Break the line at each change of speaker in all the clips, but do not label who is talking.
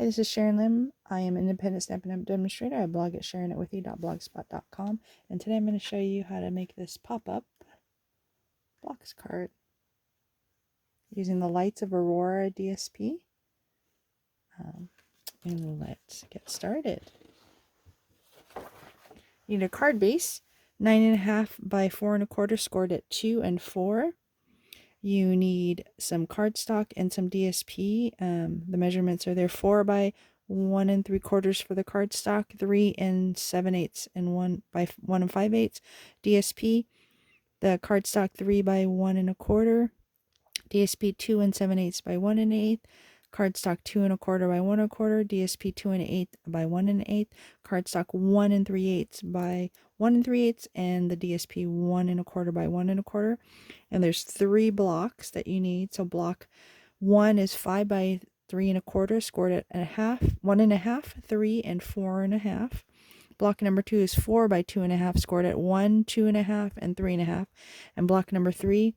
Hi, this is Sharon Lim. I am an independent Stampin' Demonstrator. I blog at sharonitwithyou.blogspot.com, and today I'm going to show you how to make this pop-up Blockscard using the Lights of Aurora DSP. And let's get started. You need a card base, 9.5 by 4 1/4, scored at 2 and 4. You need some cardstock and some DSP. The measurements are there: 4 by 1 3/4 for the cardstock, 3 7/8, and 1 by 1 5/8 DSP. The cardstock 3 by 1 1/4, DSP 2 7/8 by 1 1/8. Cardstock 2 1/4 by 1 1/4, DSP 2 1/8 by 1 1/8, cardstock 1 3/8 by 1 3/8, and the DSP 1 1/4 by 1 1/4. And there's 3 blocks that you need. So block 1 is 5 by 3 1/4, scored at 1 1/2, 3, and 4 1/2. Block number 2 is 4 by 2 1/2, scored at 1, 2 1/2, and 3 1/2. And block number 3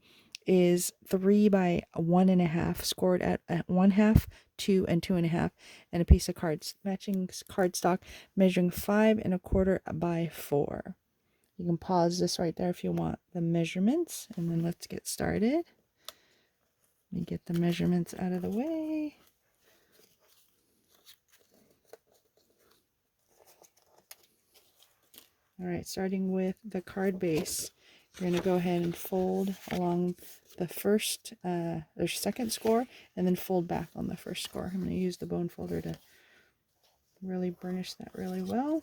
is 3 by 1 1/2, scored at 1/2, 2, and 2 1/2, and a piece of cards matching cardstock measuring 5 1/4 by 4. You can pause this right there if you want the measurements, and then let's get started. Let me get the measurements out of the way. All right, starting with the card base, you're going to go ahead and fold along the first or second score, and then fold back on the first score. I'm going to use the bone folder to really burnish that really well.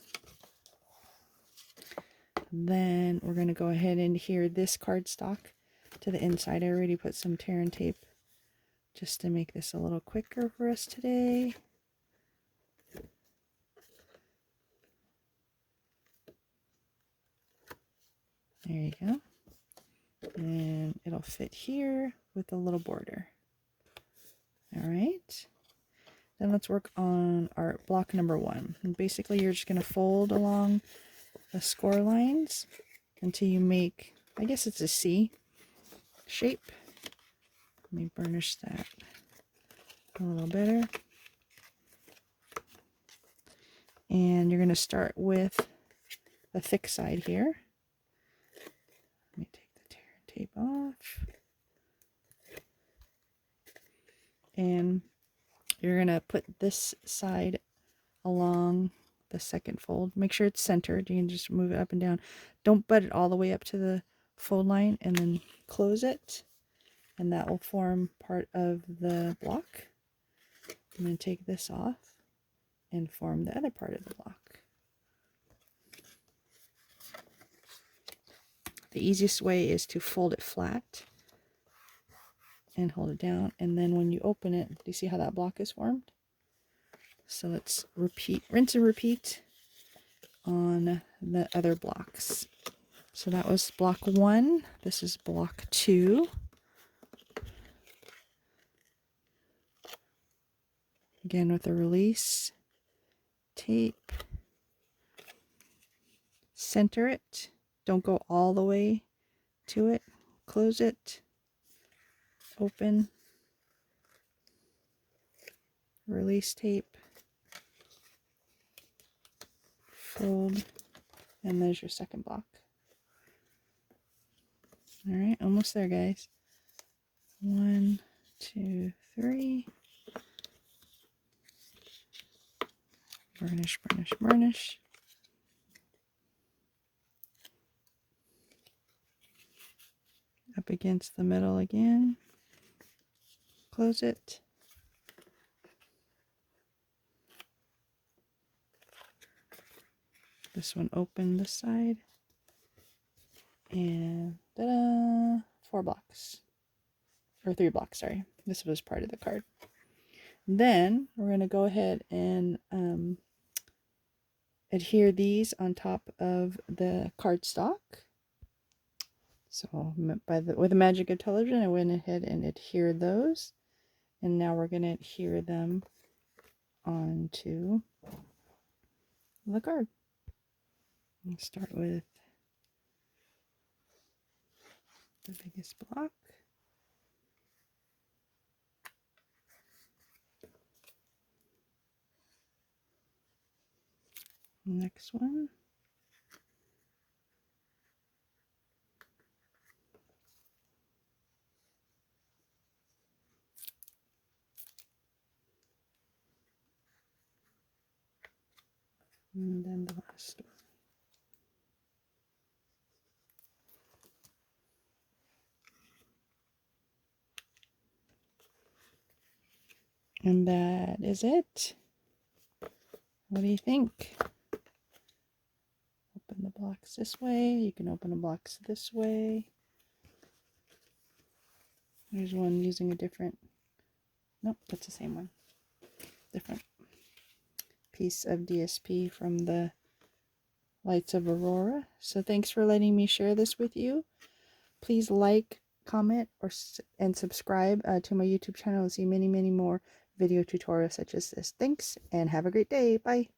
Then we're going to go ahead and adhere this cardstock to the inside. I already put some tear and tape just to make this a little quicker for us today. There you go. And it'll fit here with a little border. All right. Then let's work on our block number 1. And basically you're just going to fold along the score lines until you make, I guess it's a C shape. Let me burnish that a little better. And you're going to start with the thick side here. Let me take the tear and tape off. And you're going to put this side along the second fold. Make sure it's centered. You can just move it up and down. Don't butt it all the way up to the fold line, and then close it. And that will form part of the block. I'm going to take this off and form the other part of the block. The easiest way is to fold it flat and hold it down, and then when you open it, do you see how that block is formed? So let's repeat, rinse and repeat on the other blocks. So that was block 1. This is block 2. Again with a release tape. Center it. Don't go all the way to it. Close it. Open. Release tape. Fold. And there's your second block. All right, almost there, guys. 1, 2, 3. Burnish, burnish, burnish. Up against the middle again. Close it. This one open this side. And ta-da! 4 blocks. Or 3 blocks, sorry. This was part of the card. Then we're going to go ahead and adhere these on top of the cardstock. So with the magic of television, I went ahead and adhered those. And now we're going to adhere them onto the card. Let's start with the biggest block. Next one. And then the last one. And that is it. What do you think? Open the blocks this way. You can open the blocks this way. There's one using a different, nope, that's the same one. Different piece of DSP from the Lights of Aurora. So thanks for letting me share this with you. Please like, comment, and subscribe to my YouTube channel and see many more video tutorials such as this. Thanks, and have a great day. Bye.